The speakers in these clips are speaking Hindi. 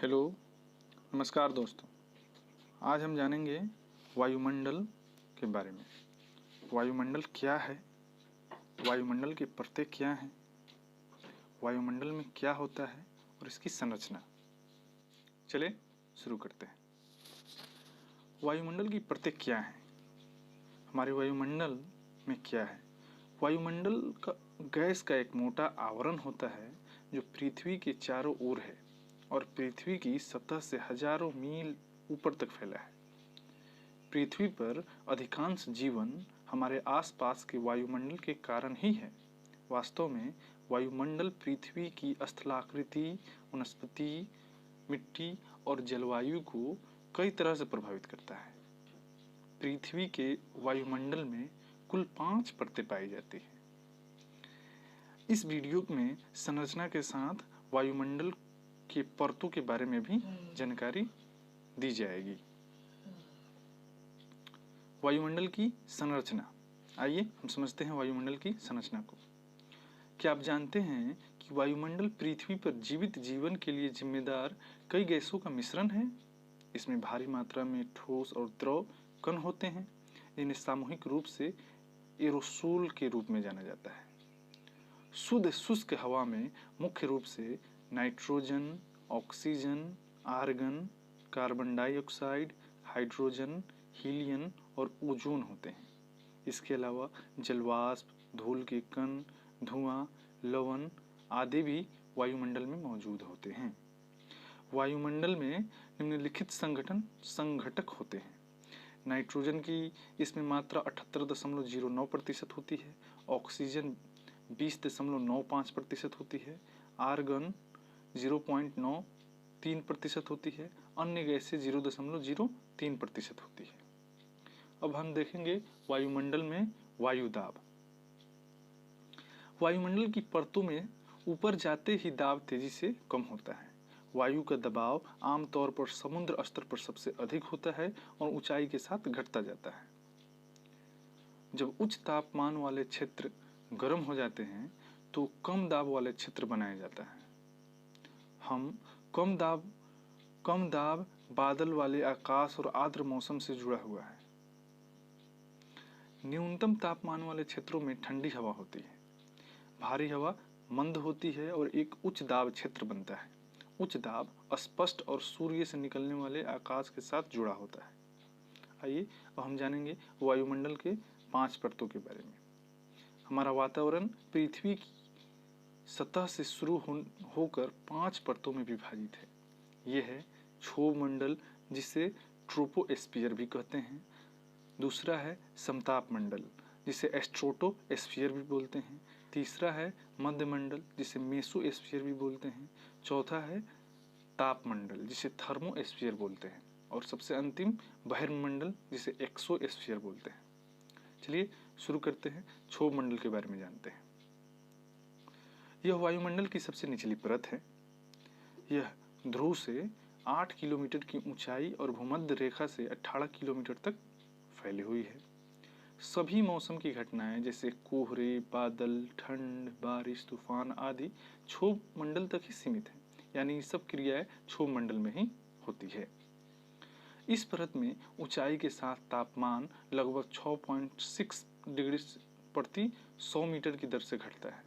हेलो, नमस्कार दोस्तों। आज हम जानेंगे वायुमंडल के बारे में। वायुमंडल क्या है, वायुमंडल की परतें क्या हैं, वायुमंडल में क्या होता है और इसकी संरचना। चलिए शुरू करते हैं। वायुमंडल की परतें क्या हैं? हमारे वायुमंडल में क्या है? वायुमंडल का गैस का एक मोटा आवरण होता है जो पृथ्वी के चारों ओर है और पृथ्वी की सतह से हजारों मील ऊपर तक फैला है। पृथ्वी पर अधिकांश जीवन हमारे आसपास के वायुमंडल के कारण ही है। वास्तव में वायुमंडल पृथ्वी की स्थलाकृति, वनस्पति, मिट्टी और जलवायु को कई तरह से प्रभावित करता है। पृथ्वी के वायुमंडल में कुल 5 परतें पाई जाती हैं। इस वीडियो में संरचना के साथ वायुमंडल के परतों के बारे में भी जानकारी दी जाएगी। वायुमंडल की संरचना। आइए हम समझते हैं वायुमंडल की संरचना को। क्या आप जानते हैं कि वायुमंडल पृथ्वी पर जीवित जीवन के लिए जिम्मेदार कई गैसों का मिश्रण है? इसमें भारी मात्रा में ठोस और द्रव कण होते हैं, जिन्हें सामूहिक रूप से एरोसोल के रूप में जाना जाता है। शुद्ध शुष्क हवा में मुख्य रूप से nitrogen, oxygen, argon, carbon dioxide, hydrogen, helium और ओजोन होते हैं। इसके अलावा जलवाष्प, धूल के कण, धुआं, लवण आदि भी वायुमंडल में मौजूद होते हैं। वायुमंडल में निम्नलिखित संघटक होते हैं। नाइट्रोजन की इसमें मात्रा 78.09% होती है, ऑक्सीजन 20.95% होती है, आर्गन 0.93% होती है, अन्य गैसें 0.03% होती है। अब हम देखेंगे वायुमंडल में वायु दाब। वायुमंडल की परतों में ऊपर जाते ही दाब तेजी से कम होता है। वायु का दबाव आमतौर पर समुद्र स्तर पर सबसे अधिक होता है और ऊंचाई के साथ घटता जाता है। जब उच्च तापमान वाले क्षेत्र गर्म हो जाते हैं तो कम दाब वाले क्षेत्र बनाया जाता है। हम कम दाब बादल वाले आकाश और आर्द्र मौसम से जुड़ा हुआ है। न्यूनतम तापमान वाले क्षेत्रों में ठंडी हवा होती है, भारी हवा मंद होती है और एक उच्च दाब क्षेत्र बनता है। उच्च दाब स्पष्ट और सूर्य से निकलने वाले आकाश के साथ जुड़ा होता है। आइए अब हम जानेंगे वायुमंडल के 5 परतों के बारे में। हमारा वातावरण पृथ्वी की सतह से शुरू होकर 5 परतों में विभाजित है। यह है क्षोभमंडल, जिसे ट्रोपोस्फियर भी कहते हैं। दूसरा है समताप मंडल, जिसे स्ट्रेटोस्फियर भी बोलते हैं। तीसरा है मध्यमंडल, जिसे मेसोस्फियर भी बोलते हैं। चौथा है तापमंडल, जिसे थर्मोस्फियर बोलते हैं। और सबसे अंतिम बहिर्मंडल, जिसे एक्सोस्फियर बोलते हैं। चलिए शुरू करते हैं, क्षोभमंडल के बारे में जानते हैं। यह वायुमंडल की सबसे निचली परत है। यह ध्रुव से 8 किलोमीटर की ऊंचाई और भूमध्य रेखा से 18 किलोमीटर तक फैली हुई है। सभी मौसम की घटनाएं जैसे कोहरे, बादल, ठंड, बारिश, तूफान आदि क्षोभ मंडल तक ही सीमित है, यानी सब क्रियाएं क्षोभ मंडल में ही होती है। इस परत में ऊंचाई के साथ तापमान लगभग 6.6 डिग्री प्रति 100 मीटर की दर से घटता है,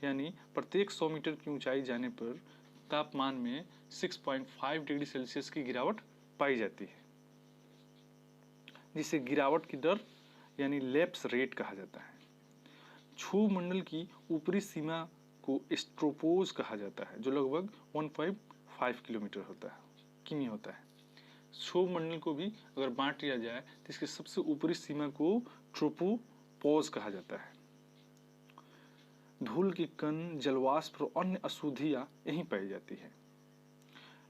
यानी प्रत्येक 100 मीटर की ऊंचाई जाने पर तापमान में 6.5 डिग्री सेल्सियस की गिरावट पाई जाती है, जिसे गिरावट की दर यानी लैप्स रेट कहा जाता है। क्षोभ मंडल की ऊपरी सीमा को स्ट्रोपोज कहा जाता है, जो लगभग 1.5 किलोमीटर किमी होता है। क्षोभ मंडल को भी अगर बांट लिया जाए तो इसके सबसे ऊपरी सीमा को ट्रोपोपॉज कहा जाता है। धूल के कण, जलवाष्प और अन्य अशुद्धियां यहीं पाई जाती है।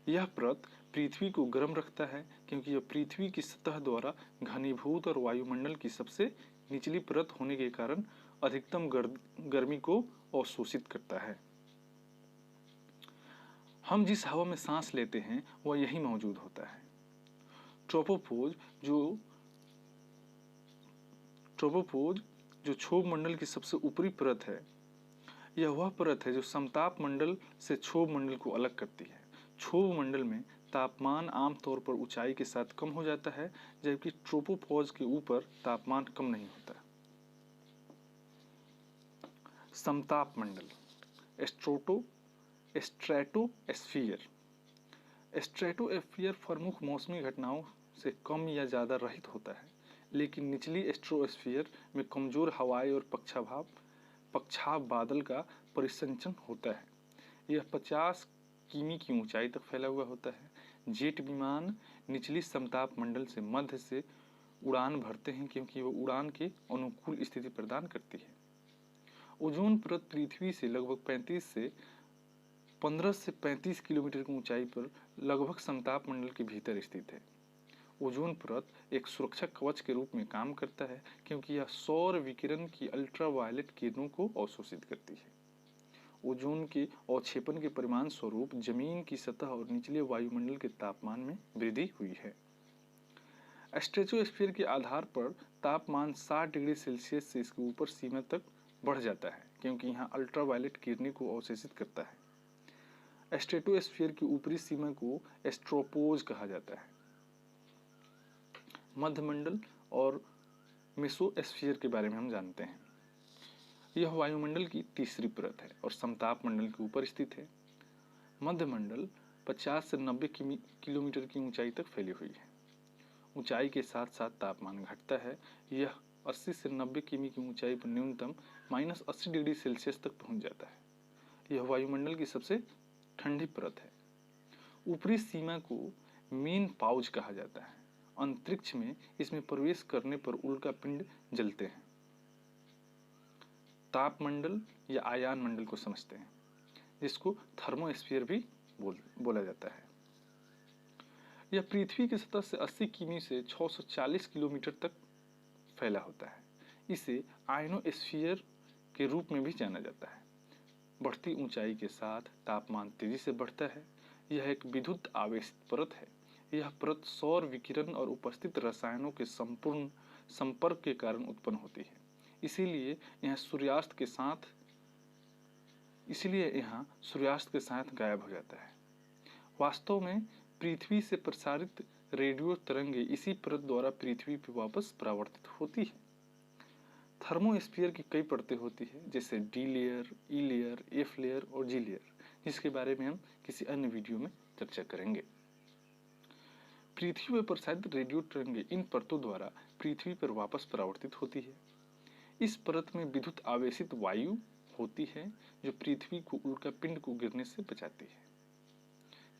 यह परत पृथ्वी को गर्म रखता है, क्योंकि यह पृथ्वी की सतह द्वारा घनीभूत और वायुमंडल की सबसे निचली परत होने के कारण अधिकतम गर्मी को अवशोषित करता है। हम जिस हवा में सांस लेते हैं वह यहीं मौजूद होता है। ट्रोपोपोज जो क्षोभ मंडल की सबसे ऊपरी परत है, यह वह परत है जो समताप मंडल से क्षोभ मंडल को अलग करती है। क्षोभ मंडल में तापमान आमतौर पर ऊंचाई के साथ कम हो जाता है, जबकि ट्रोपोपॉज के ऊपर तापमान कम नहीं होता। समताप मंडल, स्ट्रेटोस्फीयर। स्ट्रेटोस्फीयर प्रमुख मौसमी घटनाओं से कम या ज़्यादा रहित होता है, लेकिन निचली स्ट्रेटोस्फीयर में कमजोर हवाएं और पक्षाभ बादल का परिसंचरण होता है। यह 50 किमी की ऊंचाई तक फैला हुआ होता है। जेट विमान निचली समताप मंडल से मध्य से उड़ान भरते हैं क्योंकि वो उड़ान के अनुकूल स्थिति प्रदान करती है। ओजोन परत पृथ्वी से लगभग 15 से 35 किलोमीटर की ऊंचाई पर लगभग समताप मंडल के भीतर स्थित है। ओजोन परत एक सुरक्षा कवच के रूप में काम करता है क्योंकि यह सौर विकिरण की अल्ट्रावायलेट किरणों को अवशोषित करती है। ओजोन के अवक्षेपण के परिणाम स्वरूप जमीन की सतह और निचले वायुमंडल के तापमान में वृद्धि हुई है। स्ट्रेटोस्फीयर के आधार पर तापमान 60 डिग्री सेल्सियस से इसके ऊपर सीमा तक बढ़ जाता है क्योंकि यहाँ अल्ट्रावायलेट किरणें को अवशोषित करता है। स्ट्रेटोस्फीयर की ऊपरी सीमा को स्ट्रोपोज कहा जाता है। मध्यमंडल और मेसोस्फीयर के बारे में हम जानते हैं। यह वायुमंडल की तीसरी परत है और समताप मंडल के ऊपर स्थित है। मध्यमंडल 50 से 90 किलोमीटर की ऊंचाई तक फैली हुई है। ऊंचाई के साथ साथ तापमान घटता है। यह 80 से 90 किमी की ऊंचाई पर न्यूनतम -80 डिग्री सेल्सियस तक पहुंच जाता है। यह वायुमंडल की सबसे ठंडी परत है। ऊपरी सीमा को मेन पाउज कहा जाता है। अंतरिक्ष में इसमें प्रवेश करने पर उल्का पिंड जलते हैं। तापमंडल या आयान मंडल को समझते हैं, जिसको थर्मोस्फीयर भी बोला जाता है। यह पृथ्वी की सतह से 80 किमी से 640 किलोमीटर तक फैला होता है। इसे आयनोस्फीयर के रूप में भी जाना जाता है। बढ़ती ऊंचाई के साथ तापमान तेजी से बढ़ता है। यह एक विद्युत आवेशित परत है। यह परत सौर विकिरण और उपस्थित रसायनों के संपूर्ण संपर्क के कारण उत्पन्न होती है। इसीलिए यहाँ सूर्यास्त के साथ गायब हो जाता है। वास्तव में पृथ्वी से प्रसारित रेडियो तरंगें इसी परत द्वारा पृथ्वी पर वापस परावर्तित होती है। थर्मोस्फीयर की कई परतें होती है, जैसे डी लेयर, ई लेयर, एफ लेयर और जी लेयर, जिसके बारे में हम किसी अन्य वीडियो में चर्चा करेंगे। पृथ्वी पर प्रसारित रेडियो तरंगें इन परतों द्वारा पृथ्वी पर वापस परावर्तित होती है। इस परत में विद्युत आवेशित वायु होती है जो पृथ्वी को उल्का पिंड को गिरने से बचाती है,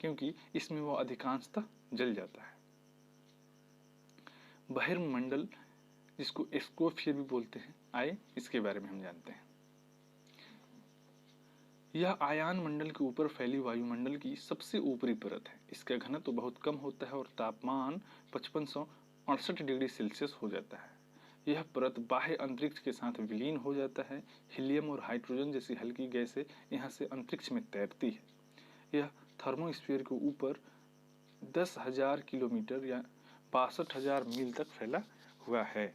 क्योंकि इसमें वह अधिकांशतः जल जाता है। बहिर्मंडल, जिसको स्ट्रेटोस्फीयर भी बोलते हैं, आए इसके बारे में हम जानते हैं। यह आयान मंडल के ऊपर फैली वायुमंडल की सबसे ऊपरी परत है। इसका घनत्व तो बहुत कम होता है और तापमान 5568 डिग्री सेल्सियस हो जाता है। यह परत बाह्य अंतरिक्ष के साथ विलीन हो जाता है। हीलियम और हाइड्रोजन जैसी हल्की गैसें यहाँ से अंतरिक्ष में तैरती है। यह थर्मोस्फीयर के ऊपर 10,000 किलोमीटर या 62,000 मील तक फैला हुआ है।